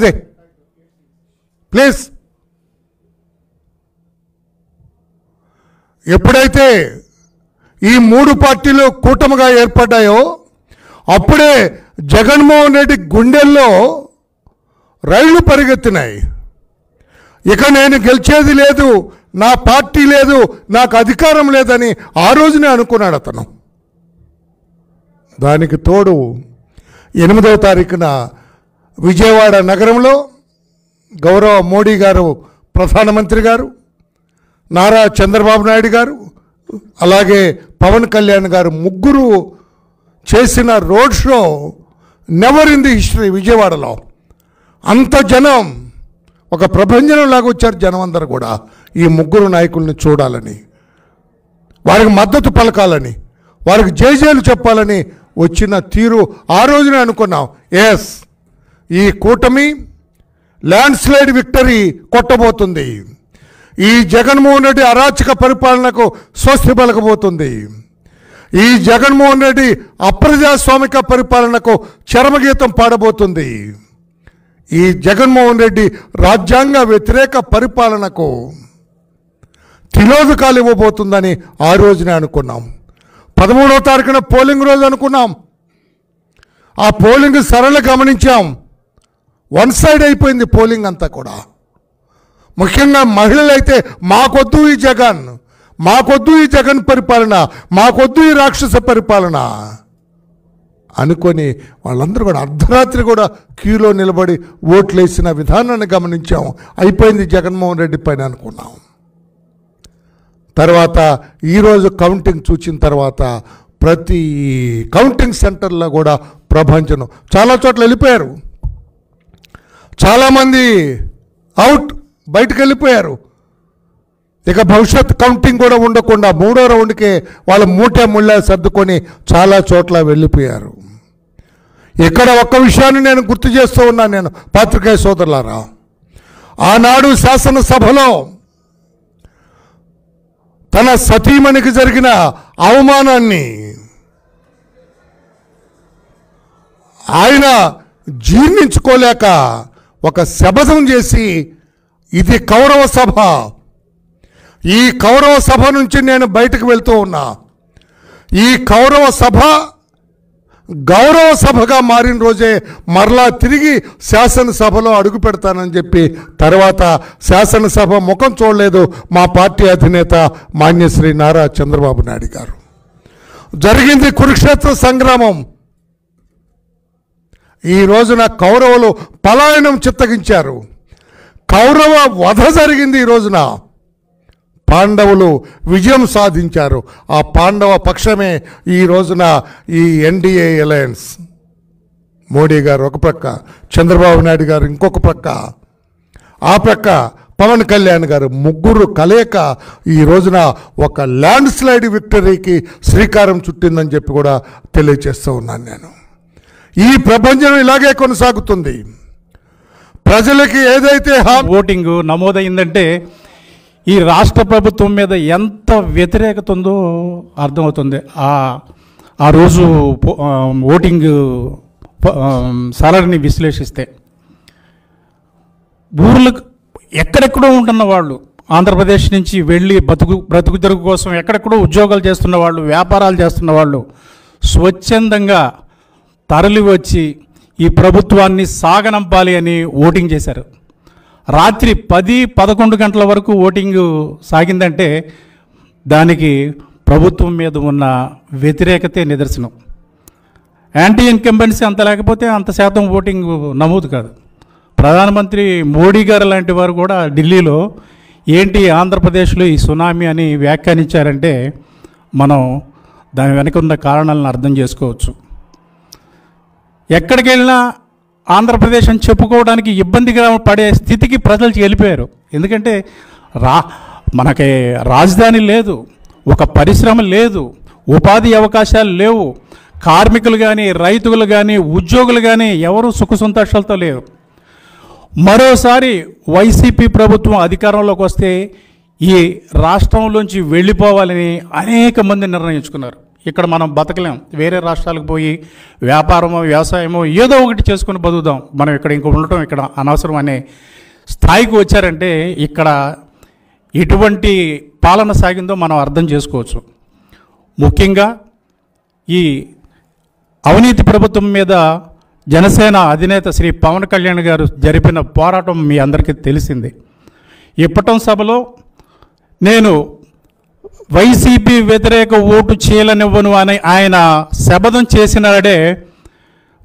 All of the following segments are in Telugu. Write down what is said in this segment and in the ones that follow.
అది ప్లీజ్. ఎప్పుడైతే ఈ 3 పార్టీలు కూటమిగా ఏర్పడ్డాయో అప్పుడే జగన్మోహన్ రెడ్డి గుండెల్లో రైళ్లు పరిగెత్తినాయి. ఇక నేను గెలిచేది లేదు, నా పార్టీ లేదు, నాకు అధికారం లేదని ఆ రోజునే అనుకున్నాడు అతను. దానికి తోడు 8వ తారీఖున విజయవాడ నగరంలో గౌరవ మోడీ గారు, ప్రధానమంత్రి గారు, నారా చంద్రబాబు నాయుడు గారు, అలాగే పవన్ కళ్యాణ్ గారు ముగ్గురు చేసిన road show never in the history. విజయవాడలో అంత జనం, ఒక ప్రభంజనంలాగా వచ్చారు జనం అందరూ కూడా ఈ ముగ్గురు నాయకుల్ని చూడాలని, వారికి మద్దతు పలకాలని, వారికి జయజయలు చెప్పాలని వచ్చిన తీరు ఆ రోజునే అనుకున్నాం. ఎస్, ఈ కూటమి ల్యాండ్ స్లైడ్ విక్టరీ కొట్టబోతుంది. ఈ జగన్మోహన్ రెడ్డి అరాచక పరిపాలనకు స్వస్తి పలకబోతుంది. ఈ జగన్మోహన్ రెడ్డి అప్రజాస్వామిక పరిపాలనకు చరమగీతం పాడబోతుంది. ఈ జగన్మోహన్ రెడ్డి రాజ్యాంగ వ్యతిరేక పరిపాలనకు తిలోదకాలు ఇవ్వబోతుందని ఆ రోజునే అనుకున్నాం. 13వ తారీఖున పోలింగ్ రోజు అనుకున్నాం. ఆ పోలింగ్ సరళ గమనించాం. వన్ సైడ్ అయిపోయింది పోలింగ్ అంతా కూడా. ముఖ్యంగా మహిళలైతే మాకొద్దు ఈ జగన్, మాకొద్దు ఈ జగన్ పరిపాలన, మాకొద్దు ఈ రాక్షస పరిపాలన అనుకొని వాళ్ళందరూ కూడా అర్ధరాత్రి కూడా క్యూలో నిలబడి ఓట్లు వేసిన విధానాన్ని గమనించాం. అయిపోయింది జగన్మోహన్ రెడ్డి పైన అనుకున్నాం. తర్వాత ఈరోజు కౌంటింగ్ చూసిన తర్వాత ప్రతి కౌంటింగ్ సెంటర్లో కూడా ప్రభంజనం. చాలా చోట్ల వెళ్ళిపోయారు, చాలామంది అవుట్, బయటకు వెళ్ళిపోయారు. ఇక భవిష్యత్ కౌంటింగ్ కూడా ఉండకుండా 3వ రౌండ్కే వాళ్ళ ముళ్ళ సర్దుకొని చాలా చోట్ల వెళ్ళిపోయారు. ఇక్కడ ఒక్క విషయాన్ని నేను గుర్తు చేస్తూ ఉన్నాను. నేను పాత్రికేయ సోదరులారా, ఆనాడు శాసనసభలో తన సతీమణికి జరిగిన అవమానాన్ని ఆయన జీర్ణించుకోలేక ఒక శపథం చేసి, ఇది కౌరవ సభ, ఈ కౌరవ సభ నుంచి నేను బయటకు వెళ్తూ ఉన్నా, ఈ కౌరవ సభ గౌరవ సభగా మారిన రోజే మరలా తిరిగి శాసనసభలో అడుగు పెడతానని చెప్పి తర్వాత శాసనసభ ముఖం చూడలేదు మా పార్టీ అధినేత మాన్యశ్రీ నారా చంద్రబాబు నాయుడు గారు. జరిగింది కురుక్షేత్ర సంగ్రామం. ఈ రోజున కౌరవులు పలాయనం చిత్తగించారు. కౌరవ వధ జరిగింది. ఈ రోజున పాండవులు విజయం సాధించారు. ఆ పాండవ పక్షమే ఈ రోజున ఈ ఎన్డీఏ అలయన్స్. మోడీ గారు ఒక ప్రక్క, చంద్రబాబు నాయుడు గారు ఇంకొక ప్రక్క, ఆ ప్రక్క పవన్ కళ్యాణ్ గారు, ముగ్గురు కలయిక ఈ రోజున ఒక ల్యాండ్ స్లైడ్ విక్టరీకి శ్రీకారం చుట్టిందని చెప్పి కూడా తెలియజేస్తూ ఉన్నాను నేను. ఈ ప్రపంచం ఇలాగే కొనసాగుతుంది. ప్రజలకి ఏదైతే ఓటింగ్ నమోదైందంటే ఈ రాష్ట్ర ప్రభుత్వం మీద ఎంత వ్యతిరేకత ఉందో అర్థమవుతుంది. ఆ రోజు ఓటింగ్ సరళిని విశ్లేషిస్తే ఊర్లకు ఎక్కడెక్కడో ఉంటున్న వాళ్ళు, ఆంధ్రప్రదేశ్ నుంచి వెళ్ళి బ్రతుకు తెరుగు కోసం ఎక్కడెక్కడో ఉద్యోగాలు చేస్తున్న వాళ్ళు, వ్యాపారాలు చేస్తున్న వాళ్ళు స్వచ్ఛందంగా తరలి వచ్చి ఈ ప్రభుత్వాన్ని సాగనంపాలి అని ఓటింగ్ చేశారు. రాత్రి 10-11 గంటల వరకు ఓటింగ్ సాగిందంటే దానికి ప్రభుత్వం మీద ఉన్న వ్యతిరేకతే నిదర్శనం. యాంటీ ఇన్కంబెన్సీ అంత లేకపోతే అంత శాతం ఓటింగ్ నమోదు కాదు. ప్రధానమంత్రి మోడీ గారు లాంటి వారు కూడా ఢిల్లీలో ఏంటి ఆంధ్రప్రదేశ్లో ఈ సునామీ అని వ్యాఖ్యానించారంటే మనం దాని వెనక ఉన్న కారణాలను అర్థం చేసుకోవచ్చు. ఎక్కడికి వెళ్ళినా ఆంధ్రప్రదేశ్ అని చెప్పుకోవడానికి ఇబ్బందిగా పడే స్థితికి ప్రజలు వెళ్ళిపోయారు. ఎందుకంటే మనకి రాజధాని లేదు, ఒక పరిశ్రమ లేదు, ఉపాధి అవకాశాలు లేవు, కార్మికులు కానీ రైతులు కానీ ఉద్యోగులు కానీ ఎవరు సుఖ సంతోషాలతో లేరు. మరోసారి వైసీపీ ప్రభుత్వం అధికారంలోకి వస్తే ఈ రాష్ట్రంలోంచి వెళ్ళిపోవాలని అనేక మంది నిర్ణయించుకున్నారు. ఇక్కడ మనం బతకలేం. వేరే రాష్ట్రాలకు పోయి వ్యాపారమో వ్యవసాయమో ఏదో ఒకటి చేసుకుని బతుకుదాం, మనం ఇక్కడ ఇంక ఉండటం ఇక్కడ అనవసరం అనే స్థాయికి వచ్చారంటే ఇక్కడ ఎటువంటి పాలన సాగిందో మనం అర్థం చేసుకోవచ్చు. ముఖ్యంగా ఈ అవినీతి ప్రభుత్వం మీద జనసేన అధినేత శ్రీ పవన్ కళ్యాణ్ గారు జరిపిన పోరాటం మీ అందరికీ తెలిసింది. ఇప్పటం సభలో నేను వైసీపీ వ్యతిరేక ఓటు చేయలనివ్వను అని ఆయన శపథం చేసినాడే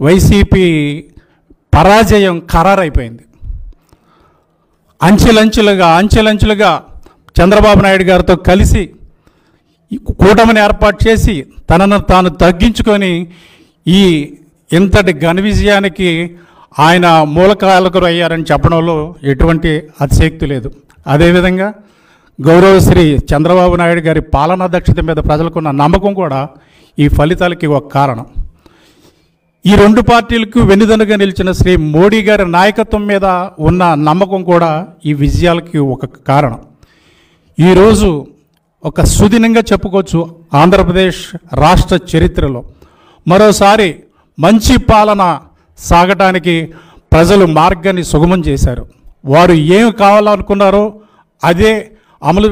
వైసీపీ పరాజయం ఖరారైపోయింది. అంచెలంచెలుగా చంద్రబాబు నాయుడు గారితో కలిసి కూటమిని ఏర్పాటు చేసి తనను తాను తగ్గించుకొని ఈ ఇంతటి ఘన విజయానికి ఆయన మూలకారకులు అయ్యారని చెప్పడంలో ఎటువంటి అతిశయోక్తి లేదు. అదేవిధంగా గౌరవశ్రీ చంద్రబాబు నాయుడు గారి పాలనా దక్షత మీద ప్రజలకున్న నమ్మకం కూడా ఈ ఫలితాలకి ఒక కారణం. ఈ రెండు పార్టీలకు వెన్నుదన్నుగా నిలిచిన శ్రీ మోడీ గారి నాయకత్వం మీద ఉన్న నమ్మకం కూడా ఈ విజయాలకి ఒక కారణం. ఈరోజు ఒక సుదినంగా చెప్పుకోవచ్చు, ఆంధ్రప్రదేశ్ రాష్ట్ర చరిత్రలో మరోసారి మంచి పాలన సాగటానికి ప్రజలు మార్గాన్ని సుగమం చేశారు. వారు ఏం కావాలనుకున్నారో అదే అమలు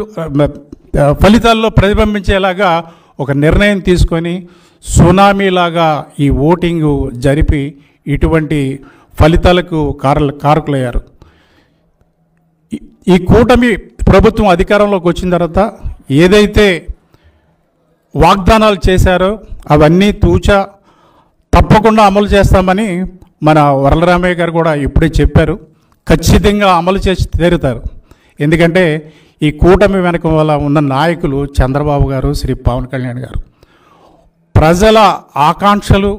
ఫలితాల్లో ప్రతిబింబించేలాగా ఒక నిర్ణయం తీసుకొని సునామీలాగా ఈ ఓటింగు జరిపి ఇటువంటి ఫలితాలకు కారకులయ్యారు. ఈ కూటమి ప్రభుత్వం అధికారంలోకి వచ్చిన తర్వాత ఏదైతే వాగ్దానాలు చేశారో అవన్నీ తూచా తప్పకుండా అమలు చేస్తామని మన వరలరామయ్య గారు కూడా ఇప్పుడే చెప్పారు. ఖచ్చితంగా అమలు చేసి తీరుతారు. ఎందుకంటే ఈ కూటమి వెనక వల్ల ఉన్న నాయకులు చంద్రబాబు గారు, శ్రీ పవన్ కళ్యాణ్ గారు. ప్రజల ఆకాంక్షలు,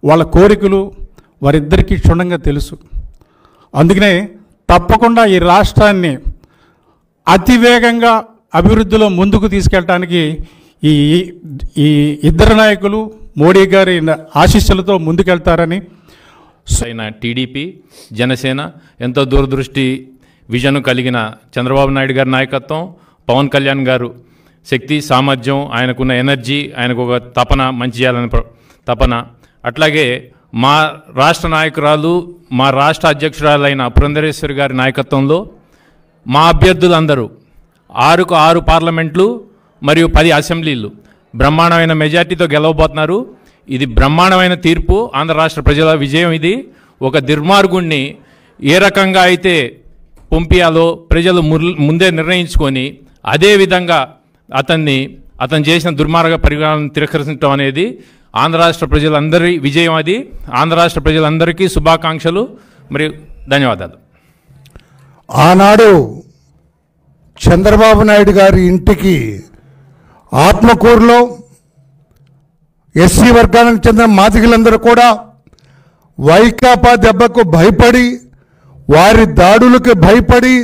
వాళ్ళ కోరికలు వారిద్దరికీ క్షుణ్ణంగా తెలుసు. అందుకనే తప్పకుండా ఈ రాష్ట్రాన్ని అతివేగంగా అభివృద్ధిలో ముందుకు తీసుకెళ్ళటానికి ఈ ఇద్దరు నాయకులు మోడీ గారి ఆశీస్సులతో ముందుకెళ్తారని. అయిన టీడీపీ, జనసేన ఎంతో దూరదృష్టి విజన్ కలిగిన చంద్రబాబు నాయుడు గారి నాయకత్వం, పవన్ కళ్యాణ్ గారు శక్తి సామర్థ్యం, ఆయనకున్న ఎనర్జీ, ఆయనకు ఒక తపన, మంచి చేయాలని తపన, అట్లాగే మా రాష్ట్ర నాయకురాలు, మా రాష్ట్ర అధ్యక్షురాలైన పురంధరేశ్వరి గారి నాయకత్వంలో మా అభ్యర్థులందరూ 6కు 6 పార్లమెంట్లు మరియు 10 అసెంబ్లీలు బ్రహ్మాండమైన మెజార్టీతో గెలవబోతున్నారు. ఇది బ్రహ్మాండమైన తీర్పు, ఆంధ్ర రాష్ట్ర ప్రజల విజయం. ఇది ఒక దుర్మార్గుణ్ణి ఏ రకంగా అయితే పంపియాలో ప్రజలు ముందే నిర్ణయించుకొని అదేవిధంగా అతను చేసిన దుర్మార్గ పరిణామాలను తిరస్కరించడం అనేది ఆంధ్ర రాష్ట్ర ప్రజలందరి విజయం. అది ఆంధ్ర రాష్ట్ర ప్రజలందరికీ శుభాకాంక్షలు మరియు ధన్యవాదాలు. ఆనాడు చంద్రబాబు నాయుడు గారి ఇంటికి ఆత్మకూరులో ఎస్సీ వర్గానికి చెందిన మాదిగలందరూ కూడా వైకాపా దెబ్బకు భయపడి, వారి దాడులకు భయపడి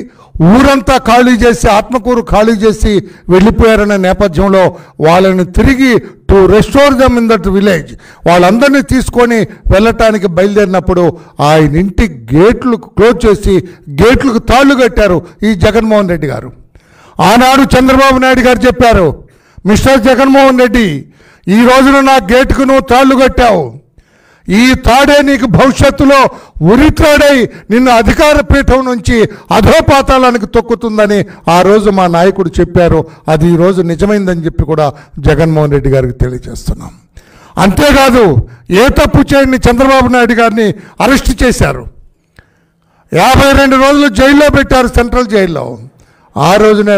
ఊరంతా ఖాళీ చేసి, ఆత్మకూరు ఖాళీ చేసి వెళ్ళిపోయారనే నేపథ్యంలో వాళ్ళని తిరిగి to restore them in that village వాళ్ళందరినీ తీసుకొని వెళ్ళటానికి బయలుదేరినప్పుడు ఆయన ఇంటి గేట్లు క్లోజ్ చేసి గేట్లకు తాళ్ళు కట్టారు ఈ జగన్మోహన్ రెడ్డి గారు. ఆనాడు చంద్రబాబు నాయుడు గారు చెప్పారు, మిస్టర్ జగన్మోహన్ రెడ్డి, ఈ రోజున నా గేటుకు నువ్వు తాళ్ళు కట్టావు, ఈ తాడే నీకు భవిష్యత్తులో ఉరితాడై నిన్ను అధికార పీఠం నుంచి అధోపాతాళానికి తొక్కుతుందని ఆ రోజు మా నాయకుడు చెప్పారు. అది ఈరోజు నిజమైందని చెప్పి కూడా జగన్మోహన్ రెడ్డి గారికి తెలియజేస్తున్నాం. అంతేకాదు, ఏ తప్పు చేయని చంద్రబాబు నాయుడు గారిని అరెస్ట్ చేశారు. 52 రోజులు జైల్లో పెట్టారు, సెంట్రల్ జైల్లో. ఆ రోజునే